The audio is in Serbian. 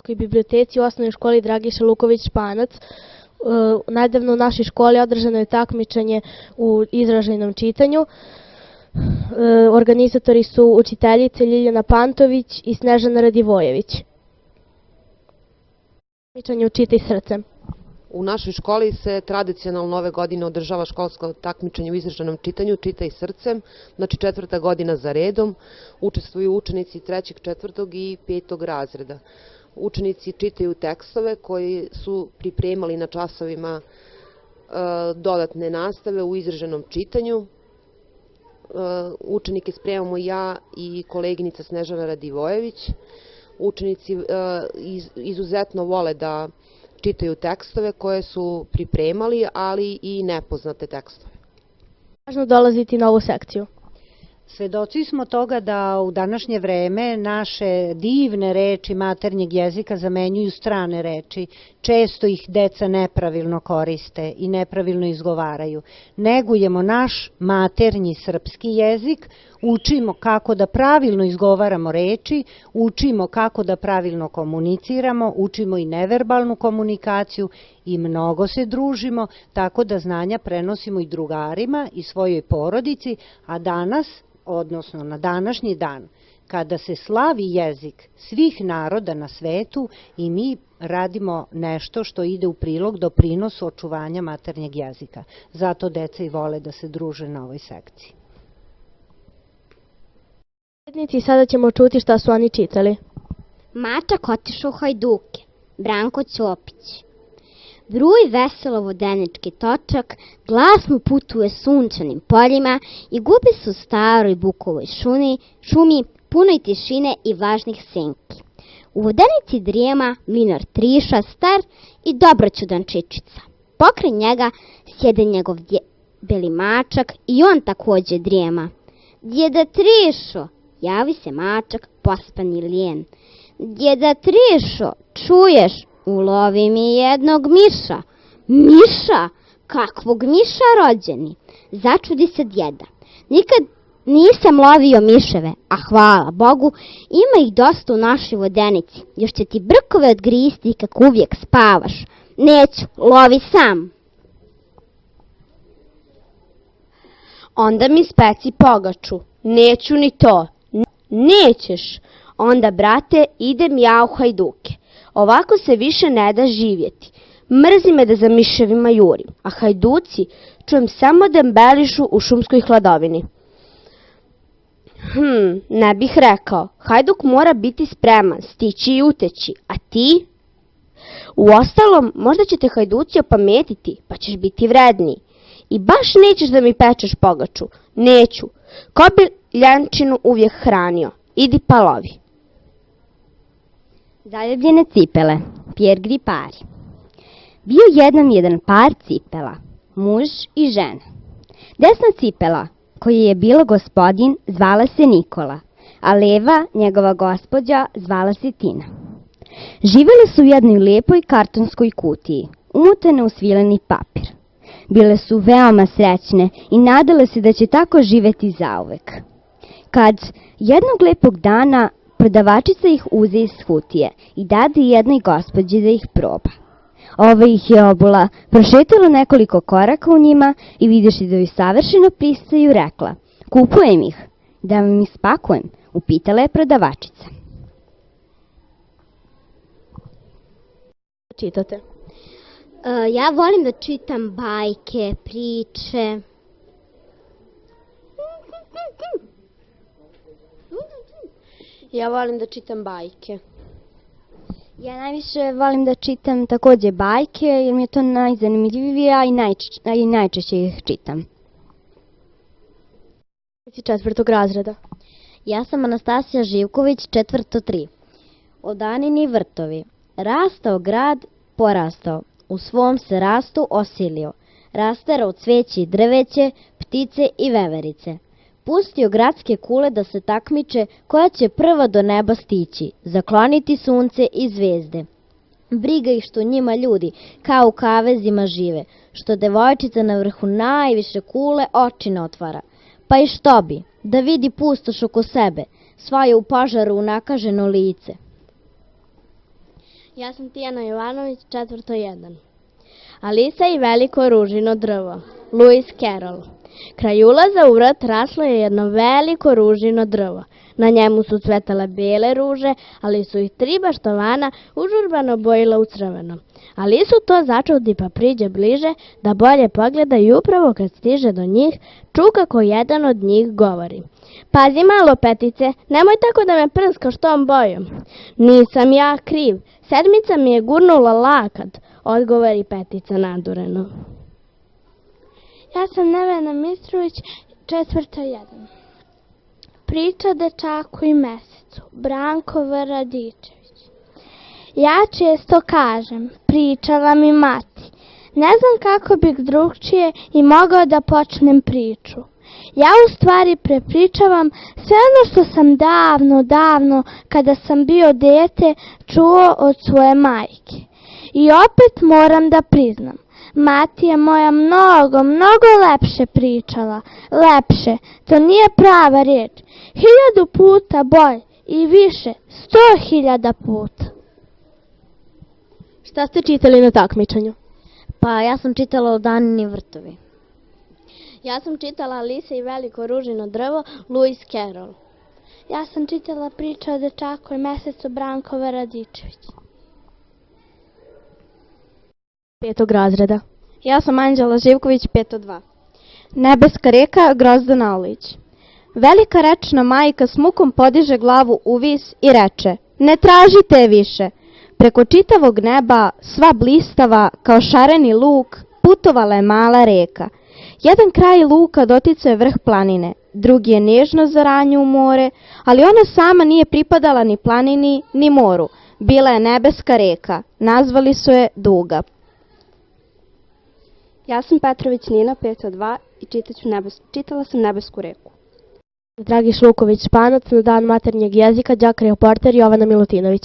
Gradskoj biblioteci u osnovnoj školi Dragiša Luković Španac. Nedavno u našoj školi održano je takmičenje u izraženom čitanju. Organizatori su učiteljice Ljiljana Pantović i Snežana Radivojević. Takmičenje Čitaj srcem. U našoj školi se tradicionalno ove godine održava školsko takmičenje u izraženom čitanju Čitaj srcem, znači 4. godina za redom. Učestvuju učenici 3., 4. i 5. razreda. Učenici čitaju tekstove koji su pripremali na časovima dodatne nastave u izraženom čitanju. Učenike spremamo ja i koleginica Snežana Radivojević. Učenici izuzetno vole da čitaju tekstove koje su pripremali, ali i nepoznate tekstove. Važno dolaziti na ovu sekciju. Svedoci smo toga da u današnje vreme naše divne reči maternjeg jezika zamenjuju strane reči. Često ih deca nepravilno koriste i nepravilno izgovaraju. Negujemo naš maternji srpski jezik, učimo kako da pravilno izgovaramo reči, učimo kako da pravilno komuniciramo, učimo i neverbalnu komunikaciju i mnogo se družimo, tako da znanja prenosimo i drugarima i svojoj porodici, a danas, odnosno na današnji dan, kada se slavi jezik svih naroda na svetu, i mi radimo nešto što ide u prilog doprinosu očuvanja maternjeg jezika. Zato deca i vole da se druže na ovoj sekciji. Sada ćemo čuti šta su oni čitali. Mačak otišao u hajduke, Branko Ćopić. Vruj veselo vodenički točak, glasno putuje sunčanim poljima i gubi se u staroj bukovoj šumi, punoj tišine i vlažnih senki. U vodenici drijema mlinar Triša, star i dobroćudan čičica. Pokraj njega sjede njegov beli mačak i on takođe drijema. Djeda Trišo, javi se mačak, pospan i lijen. Djeda Trišo, čuješ? Ulovi mi jednog miša. Miša? Kakvog miša, rođeni? Začudi se djeda. Nikad nisam lovio miševe, a hvala Bogu, ima ih dosta u našoj vodenici. Još će ti brkove odgristi kako uvijek spavaš. Neću, lovi sam. Onda mi speci pogaču. Neću ni to. Nećeš. Onda, brate, idem ja u hajduke. Ovako se više ne da živjeti. Mrzi me da za miševima jurim, a hajduci čujem samo dembelišu u šumskoj hladovini. Ne bih rekao. Hajduk mora biti spreman, stići i uteći, a ti? Uostalom, možda će te hajduci opametiti, pa ćeš biti vredniji. I baš nećeš da mi pečeš pogaču. Neću. Ko bi ljančinu uvijek hranio? Idi pa lovi. Zaljubljene cipele, Pier Gripari. Bio jednom jedan par cipela, muž i žena. Desna cipela, koja je bila gospodin, zvala se Nikola, a leva, njegova gospođa, zvala se Tina. Živjele su u jednoj lijepoj kartonskoj kutiji, umutane u svileni papir. Bile su veoma srećne i nadale se da će tako živjeti zauvek. Kad jednog lepog dana prodavačica ih uze iz kutije i dade jednoj gospođi da ih proba. Ova ih je obula, prošetala nekoliko koraka u njima i videći da joj savršeno pristaju, rekla: kupujem ih. Da vam ih spakujem, upitala je prodavačica. Čitate? Ja volim da čitam bajke, priče. Ja volim da čitam bajke. Ja najviše volim da čitam takođe bajke, jer mi je to najzanimljivije, a i najčešće ih čitam. Iz 4. razreda. Ja sam Anastasija Živković, 4. 3. Odanini vrtovi. Rastao grad, porastao. U svom se rastu osilio. Rasterao cveće i drveće, ptice i veverice. Pustio gradske kule da se takmiče koja će prva do neba stići, zakloniti sunce i zvezde. Briga ih što njima ljudi, kao u kavezima žive, što devojčica na vrhu najviše kule oči ne otvara. Pa i što bi, da vidi pustoš oko sebe, svoje u požaru unakaženo lice. Ja sam Tijana Jovanović, 4.1. Alisa i veliko ružino drvo. Lewis Carroll. Kraj ulaza u vrt raslo je jedno veliko ružino drvo. Na njemu su cvetale bele ruže, ali su ih 3 baštovana užurbano bojila u crveno. Alisu to začudi pa priđe bliže da bolje pogleda i upravo kad stiže do njih, ču kako jedan od njih govori. Pazi malo, Petice, nemoj tako da me prskaš tom bojom. Nisam ja kriv, sedmica mi je gurnula lakat, odgovori Petica nadureno. Ja sam Nevena Mitrović, 4.1. Priča dečaku i mesecu, Branko V. Radičević. Ja često kažem, pričala mi mati. Ne znam kako bih drugčije i mogao da počnem priču. Ja u stvari prepričavam sve ono što sam davno, kada sam bio dete, čuo od svoje majke. I opet moram da priznam, mati je moja mnogo lepše pričala. Lepše, to nije prava riječ. 1000 puta bolje i više, 100.000 puta. Šta ste čitali na takmičenju? Pa ja sam čitala Udanini vrtovi. Ja sam čitala Alisa i veliko ružino drvo, Lewis Carroll. Ja sam čitala priču o dečaku i mesecu, Branko V. Radičević. 5. razreda. Ja sam Anđela Živković, 5.2. Nebeska reka, Grozdana Olić. Velika rečna majka s mukom podiže glavu u vis i reče: ne tražite je više. Preko čitavog neba, sva blistava, kao šareni luk, putovala je mala reka. Jedan kraj luka doticao je vrh planine, drugi je nežno zaranju u more, ali ona sama nije pripadala ni planini, ni moru. Bila je nebeska reka, nazvali su je Duga. Ja sam Petrović Nina, 5.2 i čitala sam Nebesku reku. Dragiš Luković Španac, na dan maternjeg jezika, đak reporter Jovana Milutinović.